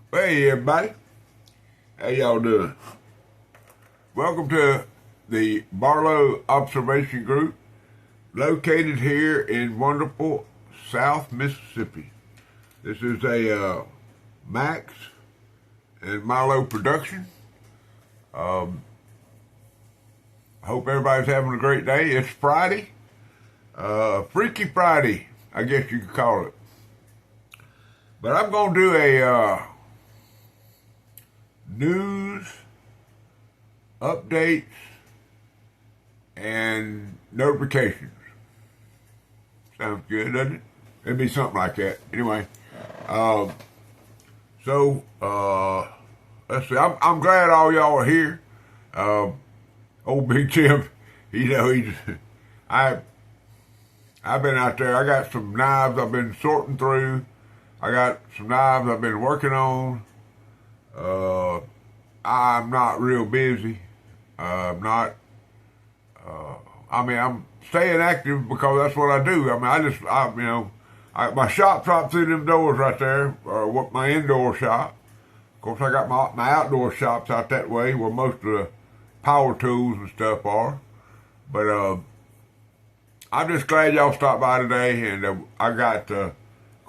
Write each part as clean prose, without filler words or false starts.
Hey everybody, how y'all doing? Welcome to the Barlow Observation Group, located here in wonderful South Mississippi. This is a Max and Milo production. I hope everybody's having a great day. It's Friday, Freaky Friday, I guess you could call it. But I'm going to do a news, updates, and notifications. Sounds good, doesn't it? It'd be something like that. Anyway, let's see. I'm glad all y'all are here. Old Big Tim, I've been out there. I got some knives I've been sorting through. I got some knives I've been working on. I'm not real busy. I'm not. I'm staying active because that's what I do. My shop's right through them doors right there, or what my indoor shop. Of course, I got my outdoor shops out that way, where most of the power tools and stuff are. But I'm just glad y'all stopped by today, and I got. Of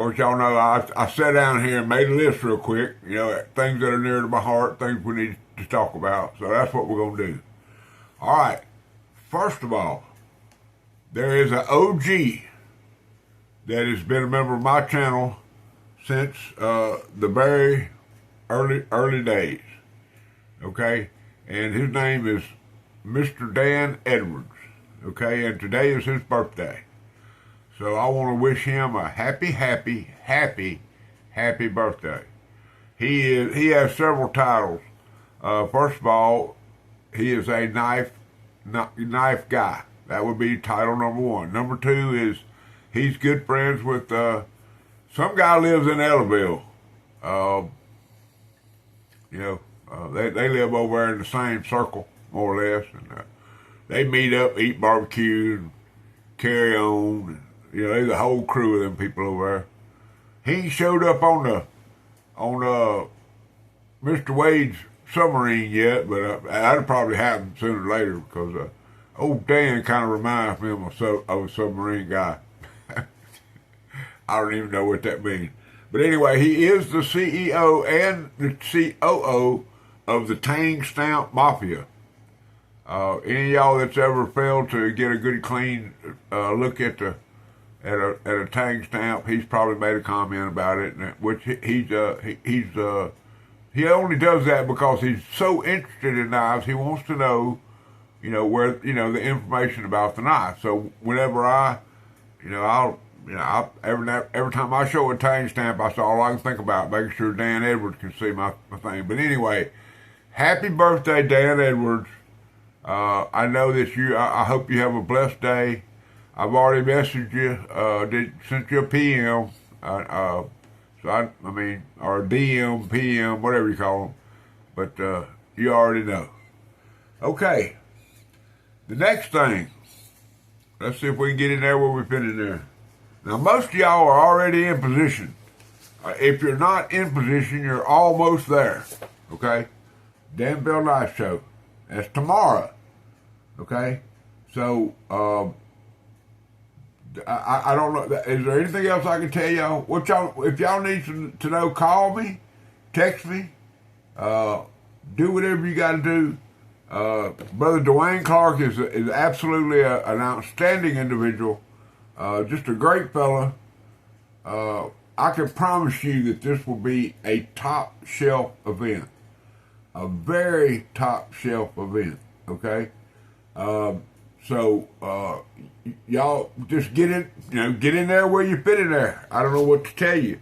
course, y'all know I sat down here and made a list real quick, things that are near to my heart, things we need to talk about. So that's what we're going to do. All right. First of all, there is an OG that has been a member of my channel since the very early days. Okay? And his name is Mr. Dan Edwards. Okay? And today is his birthday. So I want to wish him a happy birthday. He has several titles. First of all, he is a knife guy. That would be title number one. Number two is he's good friends with some guy lives in Ellaville. They live over there in the same circle, more or less, and they meet up, eat barbecue, and carry on. There's a whole crew of them people over there. He showed up on Mr. Wade's submarine yet, but that'll probably happen sooner or later because old Dan kind of reminds me of a submarine guy. I don't even know what that means. But anyway, he is the CEO and the COO of the Tang Stamp Mafia. Any of y'all that's ever failed to get a good clean look at a Tang stamp, he's probably made a comment about it, which he only does that because he's so interested in knives. He wants to know, where the information about the knife. So whenever every time I show a Tang stamp, that's all I can think about, making sure Dan Edwards can see my thing. But anyway, happy birthday, Dan Edwards. I know that I hope you have a blessed day. I've already messaged you, sent you a PM, or DM, PM, whatever you call them. But you already know. Okay, the next thing. Let's see if we can get in there where we fit in there. Now, most of y'all are already in position. If you're not in position, you're almost there. Okay? Danville Live Show. That's tomorrow. Okay? So, I don't know. Is there anything else I can tell y'all? If y'all need to know, call me, text me, do whatever you got to do. Brother Dwayne Clark is absolutely an outstanding individual, just a great fella. I can promise you that this will be a top shelf event, a very top shelf event. Okay. So y'all just get in there where you fit in there. I don't know what to tell you.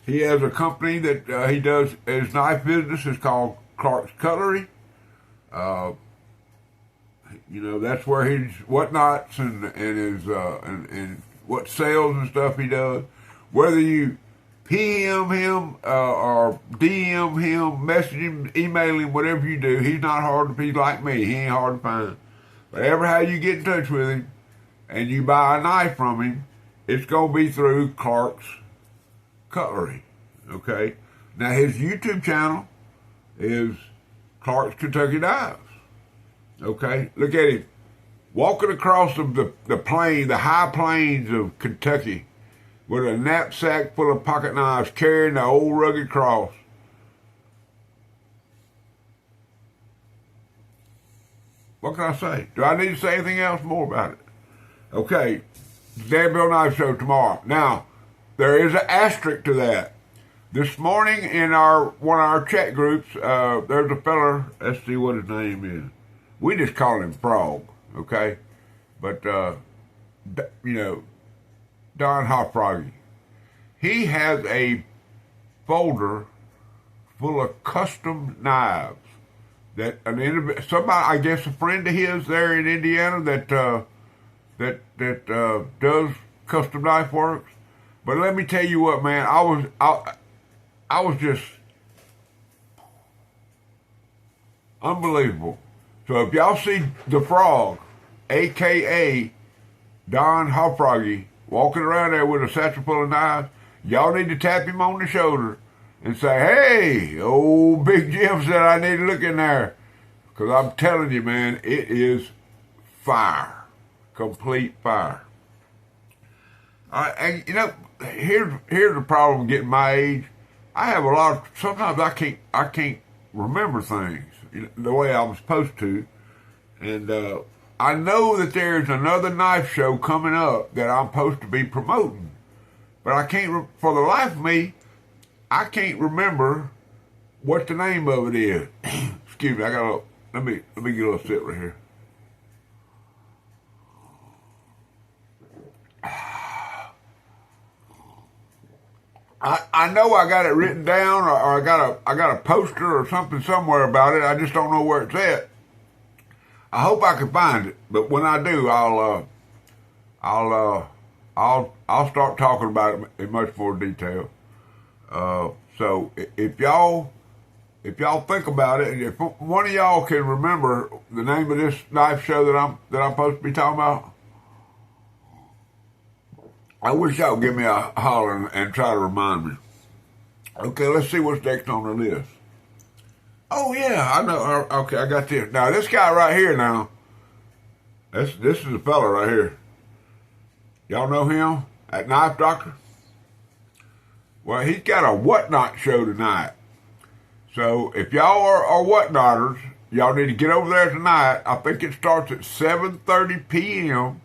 He has a company that he does his knife business. It's called Clark's Cutlery. That's where his whatnots and his and what sales and stuff he does. Whether you PM him or DM him, message him, email him, whatever you do, he's not hard to be like me. He ain't hard to find. But ever how you get in touch with him and you buy a knife from him, it's going to be through Clark's Cutlery. Okay? Now his YouTube channel is Clark's Kentucky Dives. Okay, look at him walking across the plain, the high plains of Kentucky, with a knapsack full of pocket knives, carrying the old rugged cross. What can I say? Do I need to say anything else more about it? Okay, Dan Bill Knife Show tomorrow. Now, there is an asterisk to that. This morning in one of our chat groups, there's a fella, let's see what his name is. We just call him Frog, okay? But, Don Hofroggy. He has a folder full of custom knives that somebody, I guess a friend of his there in Indiana that does custom knife works. But let me tell you what, man, I was just unbelievable. So if y'all see the Frog, a.k.a. Don Hofroggy, walking around there with a satchel full of knives, y'all need to tap him on the shoulder and say, hey, old Big Jim said I need to look in there. Because I'm telling you, man, it is fire. Complete fire. And here's the problem getting my age. I have sometimes I can't remember things the way I was supposed to. And I know that there's another knife show coming up that I'm supposed to be promoting. But I can't, for the life of me, I can't remember what the name of it is. Excuse me, let me get a little sip right here. I know I got it written down, or I got a poster or something somewhere about it. I just don't know where it's at. I hope I can find it, but when I do, I'll start talking about it in much more detail. So if y'all think about it, and if one of y'all can remember the name of this knife show that I'm supposed to be talking about, I wish y'all would give me a holler and try to remind me. Okay, let's see what's next on the list. Oh yeah, I know. Okay, I got this. Now this guy right here. Now, this is a fella right here. Y'all know him? That Knife Doctor? Well, he's got a Whatnot show tonight. So if y'all are Whatnotters, y'all need to get over there tonight. I think it starts at 7:30 p.m.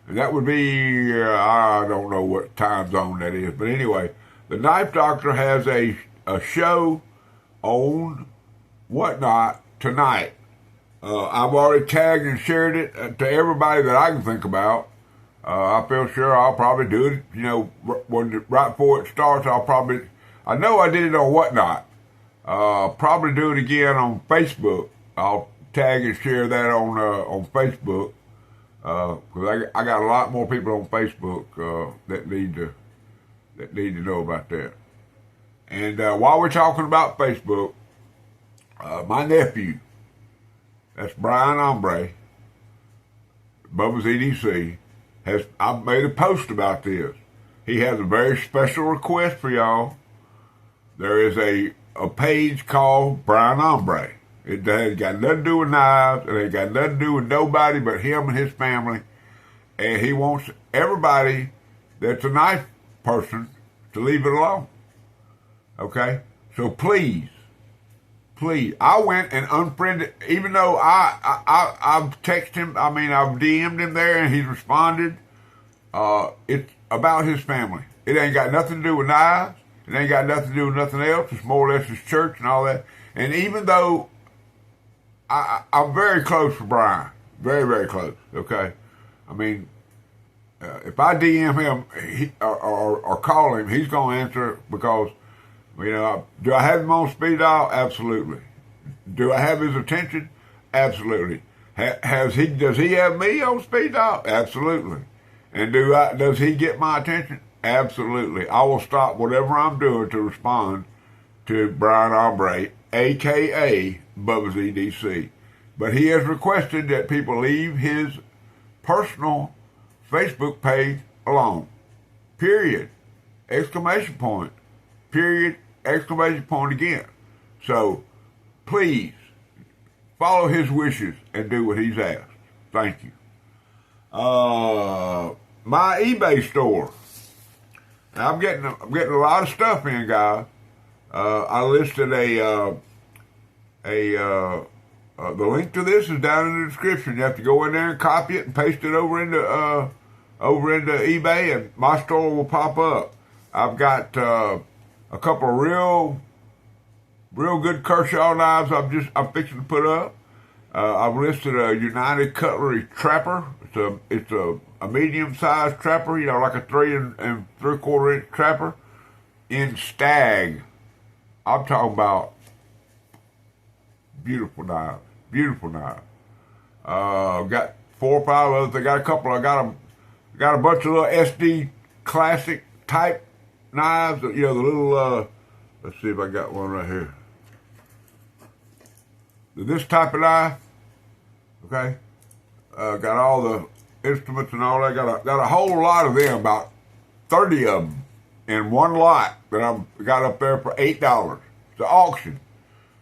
And that would be, I don't know what time zone that is. But anyway, the Knife Doctor has a show on Whatnot tonight. I've already tagged and shared it to everybody that I can think about. I feel sure I'll probably do it, right before it starts. I know I did it on Whatnot. Probably do it again on Facebook. I'll tag and share that on Facebook. Because I got a lot more people on Facebook that need to know about that. And while we're talking about Facebook, my nephew, that's Brian Ombre, Bubba's EDC, I've made a post about this. He has a very special request for y'all. There is a page called Brian Ombre. It has got nothing to do with knives. It ain't got nothing to do with nobody but him and his family. And he wants everybody that's a knife person to leave it alone. Okay? So please, I went and unfriended, even though I've texted him, I've DM'd him there and he's responded. It's about his family. It ain't got nothing to do with knives. It ain't got nothing to do with nothing else. It's more or less his church and all that. And even though I'm very close to Brian, very, very close, okay? If I DM him or call him, he's going to answer because, do I have him on speed dial? Absolutely. Do I have his attention? Absolutely. Does he have me on speed dial? Absolutely. And does he get my attention? Absolutely. I will stop whatever I'm doing to respond to Brian Ombre, a.k.a. Bubba's EDC. But he has requested that people leave his personal Facebook page alone. Period. Exclamation point. Period. exclamation point again. So, please, follow his wishes and do what he's asked. Thank you. My eBay store. Now, I'm getting a lot of stuff in, guys. I listed the link to this is down in the description. You have to go in there and copy it and paste it over into eBay, and my store will pop up. I've got a couple of real good Kershaw knives I'm fixing to put up. I've listed a United Cutlery trapper. It's a medium-sized trapper, like a 3 3/4 inch trapper in stag. I'm talking about beautiful knives. Beautiful knives. Got 4 or 5 others. I got a couple. I got a bunch of little SD classic type knives. The little. Let's see if I got one right here. This type of knife. Okay. Got all the instruments and all that. Got a whole lot of them. About 30 of them in one lot that I've got up there for $8. It's an auction.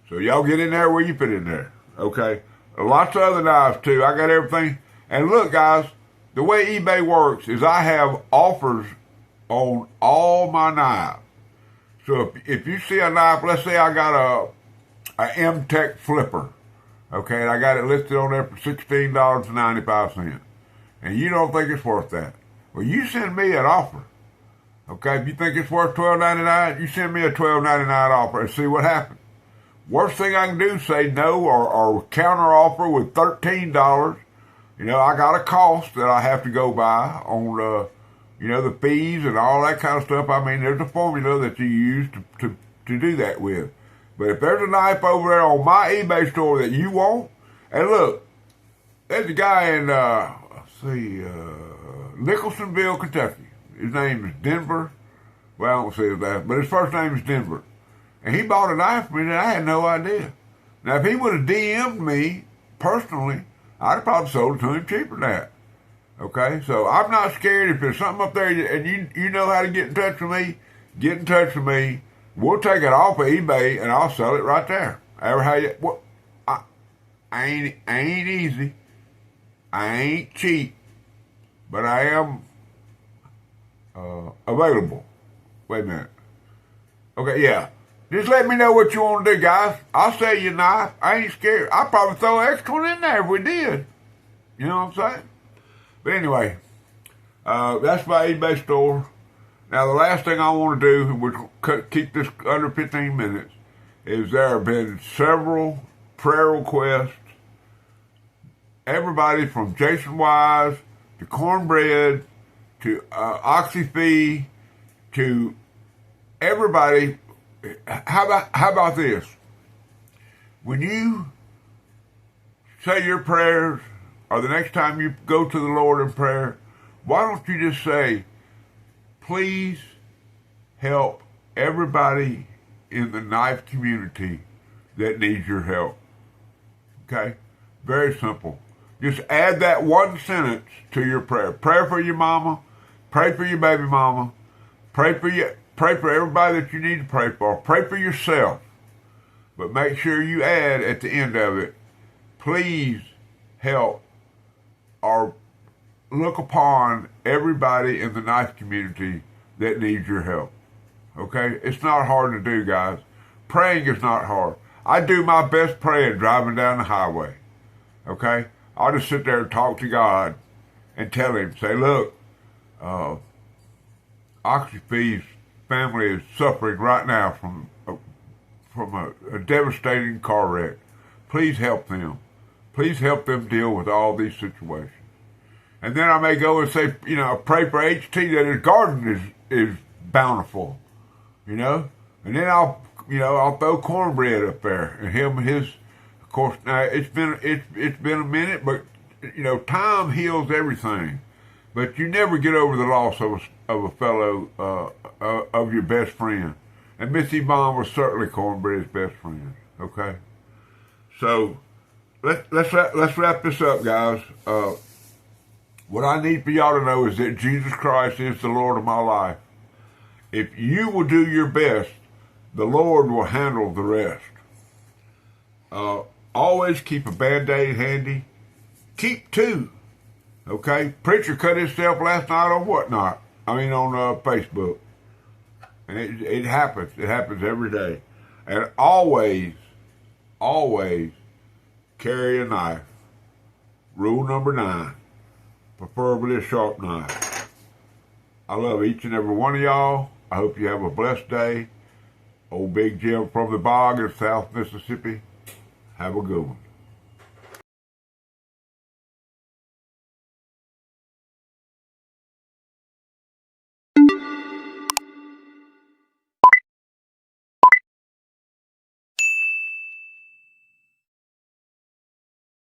So y'all get in there where you fit in there. Okay. Lots of other knives too. I got everything. And look, guys, the way eBay works is I have offers on all my knives. So if you see a knife, let's say I got a M-Tech flipper. Okay, and I got it listed on there for $16.95. And you don't think it's worth that. Well, you send me an offer. Okay, if you think it's worth $12.99, you send me a $12.99 offer and see what happens. Worst thing I can do is say no or counter offer with $13. I got a cost that I have to go by on, the fees and all that kind of stuff. I mean, there's a formula that you use to do that with. But if there's a knife over there on my eBay store that you want, and look, there's a guy in, Nicholsonville, Kentucky. His name is Denver. Well, I don't say that, but his first name is Denver. And he bought a knife from me that I had no idea. Now, if he would have DM'd me personally, I'd have probably sold it to him cheaper than that. Okay? So I'm not scared. If there's something up there and you know how to get in touch with me, get in touch with me. We'll take it off of eBay and I'll sell it right there. I ain't easy. I ain't cheap. But I am available. Wait a minute. Okay, yeah. Just let me know what you want to do, guys. I'll sell you a knife. I ain't scared. I'll probably throw an extra one in there if we did. You know what I'm saying? But anyway, that's my eBay store. Now, the last thing I want to do, and we'll keep this under 15 minutes, is there have been several prayer requests. Everybody from Jason Wise to Cornbread to OxyFee to everybody. How about this? When you say your prayers, or the next time you go to the Lord in prayer, why don't you just say, please help everybody in the knife community that needs your help. Okay? Very simple. Just add that one sentence to your prayer. Pray for your mama. Pray for your baby mama. Pray for everybody that you need to pray for. Pray for yourself. But make sure you add at the end of it, please help or look upon everybody in the knife community that needs your help. Okay? It's not hard to do, guys. Praying is not hard. I do my best praying driving down the highway. Okay? I'll just sit there and talk to God and tell him, say, look, OxyFee's family is suffering right now from a devastating car wreck. Please help them. Please help them deal with all these situations. And then I may go and say, pray for HT that his garden is bountiful, And then I'll throw Cornbread up there and his. Of course, now it's been a minute, but time heals everything. But you never get over the loss of a fellow of your best friend. And Missy Bond was certainly Cornbread's best friend. Okay, so let's wrap this up, guys. What I need for y'all to know is that Jesus Christ is the Lord of my life. If you will do your best The Lord will handle the rest. Always keep a Band-Aid handy. Keep two. Okay? Preacher cut himself last night on whatnot. On Facebook. And it happens. It happens every day. And always carry a knife. Rule number 9. Preferably a sharp knife. I love each and every one of y'all. I hope you have a blessed day. Old Big Jim from the Bog in South Mississippi. Have a good one.